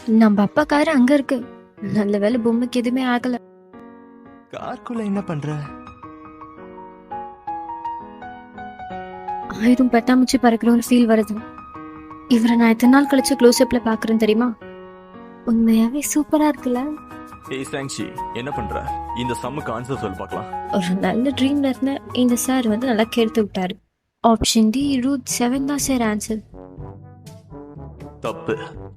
நம்ம அப்பா காரு அங்க இருக்கு. நல்ல வேளை பொம்மைக்கு எதுவுமே ஆகல. காருக்குள்ள என்ன பண்ற? ஆயிரம் பட்டாம்பூச்சி பறக்கிற ஒரு ஃபீல் வருது. இவரை நான் எத்தனை நாள் கழிச்சு க்ளோஸ்அப்ல பாக்குறேன் தெரியுமா? உண்மையாவே சூப்பரா இருக்குல்ல? ஏய் சாங்ஷி, என்ன பண்ற? இந்த சம்முக்கு ஆன்சர் சொல்லு பார்க்கலாம். ஒரு நல்ல ட்ரீம்ல இருந்த இந்த சார் வந்து நல்லா கேட்டு விட்டாரு. ஆப்ஷன் டி ரூட் 7 தான் சார் ஆன்சர். தப்பு.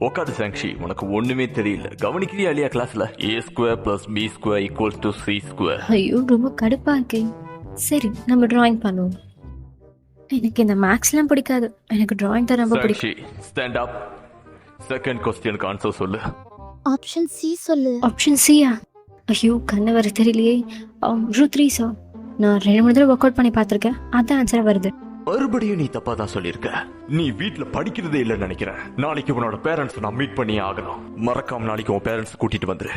உட்காது சாங்ஷி, உனக்கு ஒண்ணுமே தெரியல. கவனிக்கலையா இல்லையா கிளாஸ்ல? a² + b² = c². ஐயோ ரொம்ப கடுப்பா இருக்கு. சரி நம்ம டிராயிங் பண்ணுவோம். எனக்கு இந்த மேக்ஸ்லாம் பிடிக்காது. எனக்கு டிராயிங் தான் ரொம்ப பிடிக்கும். சாங்ஷி, ஸ்டாண்ட் அப். செகண்ட் क्वेश्चनக்கு ஆன்சர் சொல்லு. ஆப்ஷன் சி சொல்லு. ஆப்ஷன் சியா? ஐயோ கண்ணு வர தெரியலையே. Root 3 sir. நான் 2-3 தடவை ஒர்க் அவுட் பண்ணி பார்த்துருக்கேன். அதான் ஆன்சரா வருது. மறுபடியும் நீ தப்பா தான் சொல்லியிருக்க. நீ வீட்ல படிக்கிறதே இல்லைன்னு நினைக்கிறேன். நாளைக்கு உன்னோட பேரண்ட்ஸ் நான் மீட் பண்ணியே ஆகணும். மறக்காம நாளைக்கு உன் பேரண்ட்ஸ் கூட்டிட்டு வந்துரு.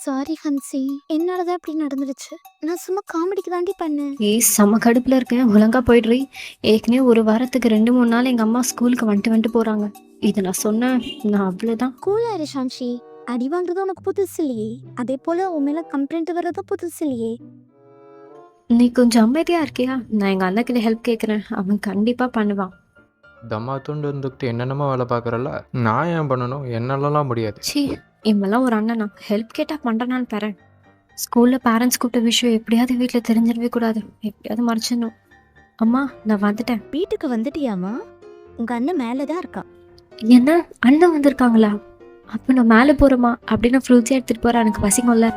சாரி ஹன்சி, என்னாலதான் அப்படி நடந்துருச்சு. நான் சும்மா காமெடிக்கு தாண்டி பண்ணேன். ஏய் செம்ம கடுப்புல இருக்கேன். ஒழுங்கா போயிடுறீ. ஏற்கனவே ஒரு வாரத்துக்கு 2-3 நாள் எங்க அம்மா ஸ்கூலுக்கு வந்துட்டு போறாங்க. இது நான் சொன்னேன், நான் அவ்வளவுதான். கூலா இரு ஷான்ஷி. அடி வாங்குறது உனக்கு புதுசு இல்லையே. அதே போல உன் மேல கம்ப்ளைண்ட் வர்றதும் புதுசு இல்லையே. நீ கொஞ்சம் அமைதியா இருக்கியா? நான் எங்க அண்ணா கிட்ட ஹெல்ப் கேட்கறேன். அவன் கண்டிப்பா பண்ணுவான். தம்மா துண்டு இருந்துக்கிட்டு என்னென்னமோ வேலை பார்க்குறல்ல, நான் ஏன் பண்ணணும்? என்னாலலாம் முடியாது. சி இவெல்லாம் ஒரு அண்ணனா? ஹெல்ப் கேட்டா பண்றேனான்னு பாரு. ஸ்கூல்ல பேரண்ட்ஸ் கூப்பிட்ட விஷயம் எப்படியாவது வீட்டுல தெரிஞ்சிடவே கூடாது. எப்படியாவது மறைச்சிடணும். அம்மா நான் வந்துட்டேன். வீட்டுக்கு வந்துட்டியாமா? உங்க அண்ணன் மேலதான் இருக்கா. என்ன அண்ணன் வந்திருக்காங்களா? அப்ப நான் மேல போறோமா அப்படின்னு ஃப்ரூட்ஸே எடுத்துட்டு போறேன். எனக்கு பசிக்கும்ல.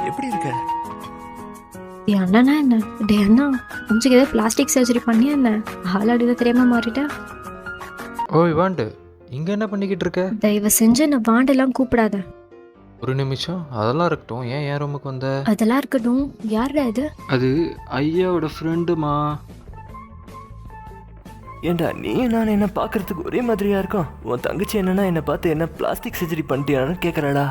எப்படி இருக்க? என் அண்ணனா என்ன? டே அண்ணா, கொஞ்சம் ஏதாவது பிளாஸ்டிக் சர்ஜரி பண்ணியா என்ன? ஆளாடியில தெரியாம மாறிட்டேன். ஓய் வாண்டு, இங்கே என்ன பண்ணிக்கிட்டு இருக்க? தயவு செஞ்சு நான் வாண்டெல்லாம் கூப்பிடாத. ஒரு நிமிஷம், அதெல்லாம் இருக்கட்டும். ஏன் என் ரூமுக்கு வந்த? அதெல்லாம் இருக்கட்டும். யாரா இது? அது ஐயாவோட ஃப்ரெண்டுமா. ஏண்டா நீ நான் என்ன பாக்குறதுக்கு ஒரே மாதிரியா இருக்கும். உன் தங்கச்சி என்னன்னா என்ன பார்த்து என்ன பிளாஸ்டிக் சர்ஜரி பண்ணிட்டியான்னு கேட்கறாளா?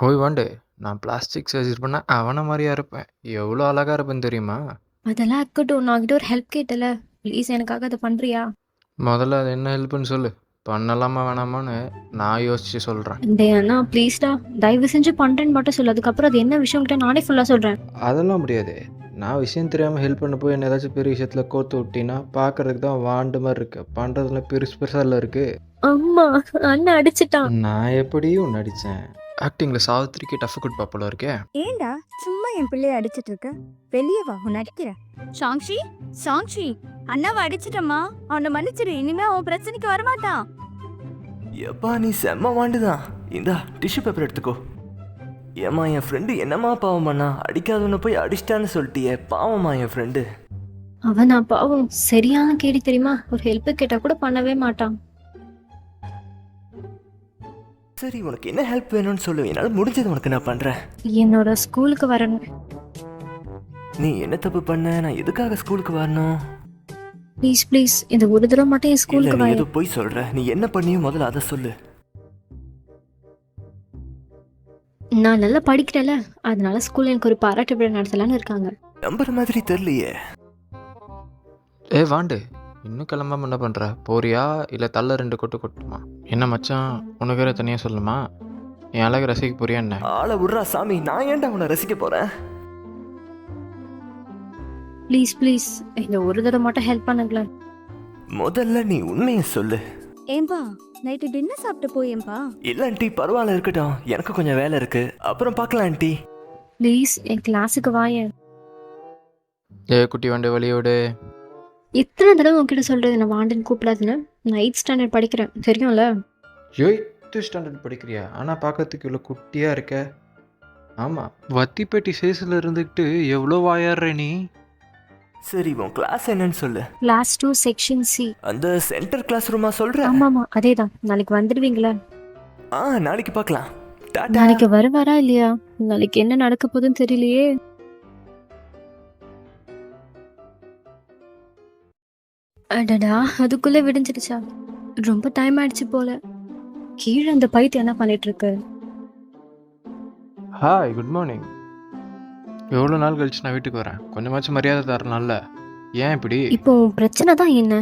ஓய் வாண்டு, நான் பிளாஸ்டிக் சர்ஜரி பண்ண அவனை மாதிரியா இருப்பேன். எவ்வளோ அழகா இருப்பேன்னு தெரியுமா? அதெல்லாம் இருக்கட்டும். நான் கிட்ட ஒரு ஹெல்ப் கேட்டல. ப்ளீஸ் எனக்காக அதை பண்றியா? முதல்ல அது என்ன ஹெல்ப்னு சொல்லு. பண்ணலாமா வேணாமான்னு நான் யோசிச்சு சொல்கிறேன். டே அண்ணா ப்ளீஸ்டா, தயவு செஞ்சு பண்றேன்னு மட்டும் சொல்லு. அதுக்கப்புறம் அது என்ன விஷயம் கிட்ட நானே ஃபுல்லா சொல்றேன். அதெல்லாம் முடியாது. நான் விஷயம் தெரியாமல் ஹெல்ப் பண்ண போய் என்ன ஏதாச்சும் பெரிய விஷயத்தில் கோர்த்து விட்டினா பார்க்கறதுக்கு தான் வாண்டு மாதிரி இருக்கு. பண்ணுறதுல பெருசு பெருசாக இருக்குது. அம்மா அண்ணன் அடிச்சிட்டான். நான் எப்படியும் நடித்தேன். ஆக்டிங்கில் சாவித்திரிக்கு டஃப் குட் பாப்போல இருக்கே. ஏண்டா சும்மா என் பிள்ளைய அடிச்சிட்டு இருக்க? வெளியே வா, உன்னை அடிக்கிறேன். சாங்ஷி, சாங்ஷி, அண்ணாவை அடிச்சிட்டம்மா. அவனை மன்னிச்சிரு. இனிமே அவன் பிரச்சனைக்கு வரமாட்டான். எப்பா நீ செம்ம வாண்டுதான். இந்தா டிஷ்யூ பேப்பர் எடுத்துக்கோ. ஏம்மா என் ஃப்ரெண்டு என்னம்மா பாவம் பண்ணா? அடிக்காதவனை போய் அடிச்சிட்டான்னு சொல்லிட்டியே. பாவம்மா என் ஃப்ரெண்டு. அவன் நான் பாவம் சரியான கேடி தெரியுமா? ஒரு ஹெல்ப் கேட்டா கூட பண்ணவே மாட்டான். சரி உனக்கு என்ன ஹெல்ப் வேணும்னு சொல்லு. என்னால் முடிஞ்சது உனக்கு நான் பண்றேன். என்னோட ஸ்கூலுக்கு வரணும். நீ என்ன தப்பு பண்ண? நான் எதுக்காக ஸ்கூலுக்கு வரணும்? ப்ளீஸ் ப்ளீஸ் இந்த ஒரு தடவை மட்டும் என் இல்ல ஸ்கூலுக்கு நீ வா. ஏதோ போய் சொல்ற. நீ என்ன பண்ணியோ முதல்ல அதை சொல்லு. நான் நல்லா படிக்கிறேன்ல, அதனால ஸ்கூல்ல எனக்கு ஒரு பாராட்டு விழா நடத்தலான்னு இருக்காங்க. நம்புற மாதிரி தெரியலையே. ஏ வாண்டு, இன்னும் கிளம்பாம என்ன பண்ணுற? போறியா இல்லை தள்ள 2 கொட்டு கொட்டுமா? என்ன மச்சான், உனக்கு வேற தனியாக சொல்லுமா? என் அழகு ரசிக்க போறியா என்ன? ஆளை விட்றா சாமி. நான் ஏன்டா உன்னை ரசிக்க போறேன்? ப்ளீஸ் ப்ளீஸ் இந்த ஒரு தடவை மட்டும் ஹெல்ப் பண்ணுங்களேன். முதல்ல நீ உண்மையை சொல்லு. ஏம்பா நைட்டு டின்னர் சாப்பிட்டு போயேம்பா. இல்ல ஆண்டி, பரவாயில்ல இருக்கட்டும். எனக்கு கொஞ்சம் வேலை இருக்கு. அப்புறம் பார்க்கலாம் ஆண்டி. ப்ளீஸ் என் கிளாஸுக்கு வாயேன். ஏ குட்டி வாண்டு வழியோடு. எத்தனை தடவை உன்கிட்ட சொல்றது நான் வாண்டுன்னு கூப்பிடாதுன்னு? நான் 8th ஸ்டாண்டர்ட் படிக்கிறேன் தெரியும்ல. 8th standard படிக்கிறியா? ஆனால் பார்க்கறதுக்கு இவ்வளோ குட்டியாக இருக்க. ஆமாம், வத்திப்பேட்டி சைஸில் இருந்துக்கிட்டு எவ்வளோ வாயாடுற நீ. சரி உன் கிளாஸ் என்னன்னு சொல்லு. Class 2 section C. அந்த சென்டர் கிளாஸ் ரூமா சொல்ற? ஆமாமா அதேதான். நாளைக்கு வந்துடுவீங்களா? நாளைக்கு பார்க்கலாம். டாடா. நாளைக்கு வருவாரா இல்லையா? நாளைக்கு என்ன நடக்க போகுதுன்னு தெரியலையே. அடடா அதுக்குள்ள விடிஞ்சிடுச்சா? ரொம்ப டைம் ஆயிடுச்சு போல. கீழே அந்த பைத்தியம் என்ன பண்ணிட்டு இருக்கு? Hi, good morning. எவ்வளோ நாள் கழிச்சு நான் வீட்டுக்கு வரேன். கொஞ்சமாச்சும் மரியாதை தரணும்ல. ஏன் இப்படி? இப்போ உன் பிரச்சனை தான் என்ன?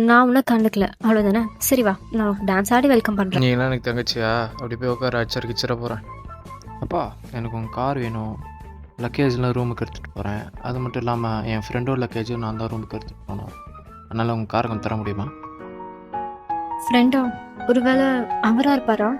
நான் உன்னை கண்டுக்கல அவ்வளோதானே. சரி வா, நான் உனக்கு டான்ஸ் ஆடி வெல்கம் பண்ணுறேன். நீ எல்லாம் எனக்கு தங்கச்சியா? அப்படி போய் உட்கார அச்சர் கிச்சிட போகிறேன். அப்பா எனக்கு உங்கள் கார் வேணும். லக்கேஜ்லாம் ரூமுக்கு எடுத்துகிட்டு போகிறேன். அது மட்டும் இல்லாமல் என் ஃப்ரெண்டோட லக்கேஜும் நான் தான் ரூமுக்கு எடுத்துகிட்டு போனோம். அதனால் உங்கள் காரை கொஞ்சம் தர முடியுமா? ஃப்ரெண்டா? ஒருவேளை அவரா இருப்பாரா?